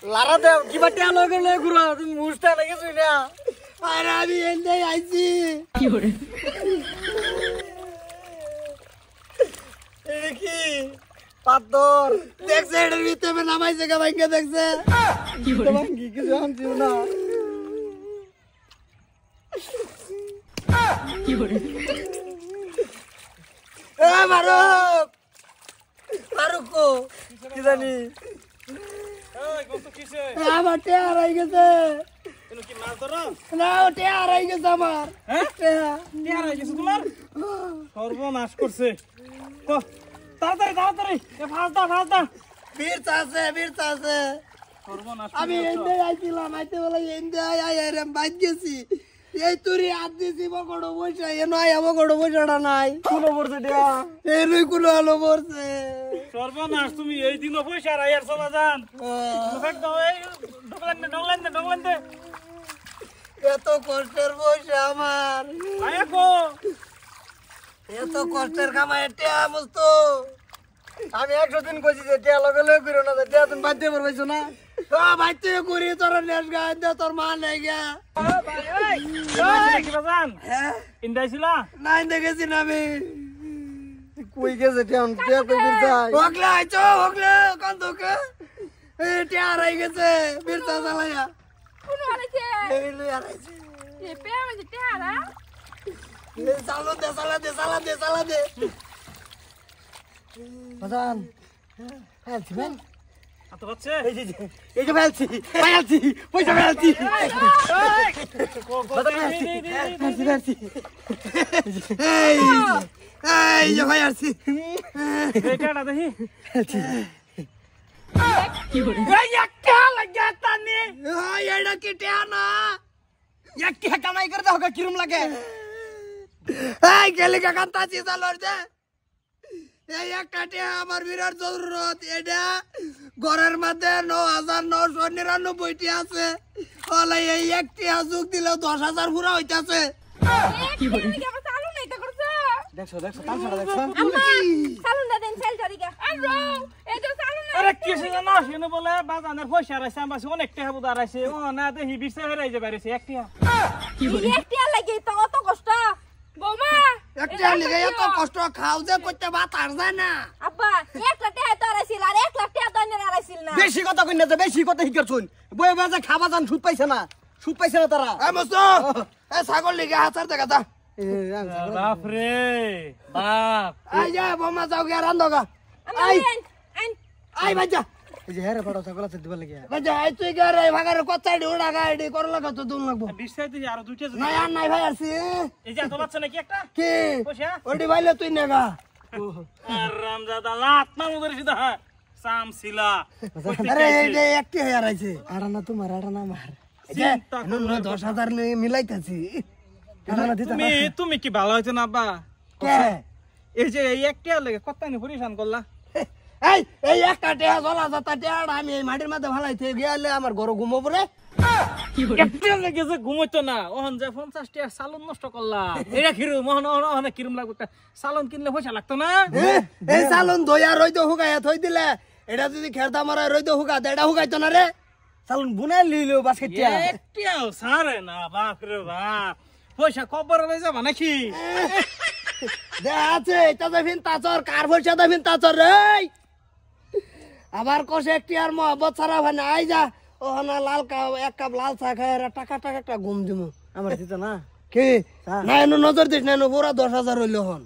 লারা দেও কিবা টেলো গেলে গুরু তুমি মুস্তা লাগেছ না আরে আমি এন্ডে আইছি কি করে এ কি পাথর দেখছে এর ভিতরে নামাইছে কা ভাঙ্গে দেখছে কি করে ভাঙ্গি কিছু আনছিও না কি করে এ মারুক মারুকো কি জানি এই কত কিসে আমার টেয়া হারাই গেছে এনো কি মাছ ধরো না টেয়া হারাই গেছে আমার হ্যাঁ টেয়া হারাই গেছে তোমার সর্বনাশ করছে তো তাড়াতাড়ি তাড়াতাড়ি এ ফাঁস দা বীর চাছে সর্বনাশ আমি এন্ডে আইছিলাম আইতে বলে এন্ডে আই রে বাইত গেছি এই তুরি হাত দিছি বকড় বইসা এ নয় বকড় বইসাটা নাই কোন পড়ছে দেয়া এই রই কোন আলো পড়ছে সর্বনাশ তুমি এই দিনও পয়সা রাইয়ার চলা যান মুখে দাও এই ঢোকলেন দে এত কষ্টের পয়সা আমার আয়া কো এত কষ্টের কামাই টিয়া মুস্তো আমি 100 দিন কইছি যে টিয়া লগে কইরো না টিয়া তুমি বাদ দিয়ে পারবাইছো না ও ভাই তুই করি তোর নেস গায় দে তোর মা নাই গিয়া কি বাজান হ্যাঁ ইন্দাইছিলা না ইন্দা গেছি না আমি কই গেছে টিয়া কই বিরতাই হগলা আইছো হগলা কোন দোকে এ টিয়া রাই গেছে বিরতা চালায়া কোন আইছে এই লই আইছে এ পে আমি টিয়া রা এ চালা দে বাজান ফেলছি ভাই আতো হচ্ছে এই যে ফেলছি পয়সা ফেলছি ফেলছি এই যে ভাই আসছি এইটা দেখি ফেলছি কি করে এই একটা লাগা তানি ওই এডা কি টিয়া না এক কি কামাই করে দাও কিরম লাগে এই গেলি কাকান্তা চিজা লর দে এই একটা টিয়া আমার বিরাট জরুরত এটা ঘরের মধ্যে ৯৯৯৯ টি আছে ওলা এই একটি যোগ দিলে ১০,০০০ পুরা হইতাছে কি বলি চালু নাই তা করছ দেখছো তামসাটা দেখছো আম্মা চালু না দেন সেল জরিগা আরো এই যে চালু না আরে কিছে না শুনে বলে বাজানের পয়সা রাইছে আমবাসি অনেক টাকা বুদা রাইছে ও না দেখি বিছে হেরাই যে বাইরেছে একটিয়া কি বলি একটিয়া লাগি তো অত কষ্ট বৌমা একটা লিগে এত কষ্ট খাও যে কইতে ভাত আর যায় না আব্বা 1 লাখ টাকা তো আরাইছিল আর 1 লাখ টাকা দনে আরাইছিল না বেশি কথা কই না যে বেশি কথা হিকার শুন বই বাজে খাবা জান সুদ পাইছে না তারা এ মস্ত এ ছাগল লিগে হাজার টাকা দা বাপ রে বাপ আই যা বৌমা যাও গিয়া রান্দগা আই বাজা এই যে হেরে বড় ছাগল আছে দিবা লাগিয়া বাজা আই তুই গা রে ভাগারে কচ্চাড়ি উড়া গাড়ি কর লাগা তো দুন লাগবো বিছাই তুই আর দুইটা নাই আর নাই ভাই আরছি এই যে তোলাছ নাকি একটা কি পয়সা ওডি ভাইলে তুই নেগা আর রামজাদা লাত না মুদের সিধা সামছিলা আরে এই যে একটি হয়ে আইছে আড়ানা তোমার আড়ানা আমার এই যে ১০,০০০ নে মিলাইতাছি আড়ানা দিতা তুমি কি ভালো হইতো না আব্বা কে এই যে এই একটি লাগে কতনি পরিশান করলা এই একটা টিয়া জ্বলা যাতা টিয়াড়া আমি এই মাটির মধ্যে ভালাইতে গেলে আমার ঘর ঘুমাবো রে একটা লেগে যে ঘুমাইতো না ওহন যে 50 টাকা সালন নষ্ট করলা এটা কিরম ওহন কিরম লাগবে একটা সালন কিনলে পয়সা লাগতো না এই সালন ধইয়া রইতো হুগায়া থই দিলে এটা যদি খেরদা মারা রইতো হুগা এটা হুগাইতো না রে সালন বুনাই লইলো বাস্কেটটা একটাও সারে না বাপ রে বাপ পয়সা কবর লই যাবা নাকি দে আছে এটা দেখিন তাচর কার পয়সা দেখিন তাচর রে আবার কষে একটি আর মহব্বত ছাড়া ভাই না আই যা ও না লাল এক কাপ লাল চা খায় টাকা একটা ঘুম দিমু আমার দিত না কি না নজর দিস না পুরা ১০,০০০ হইল হন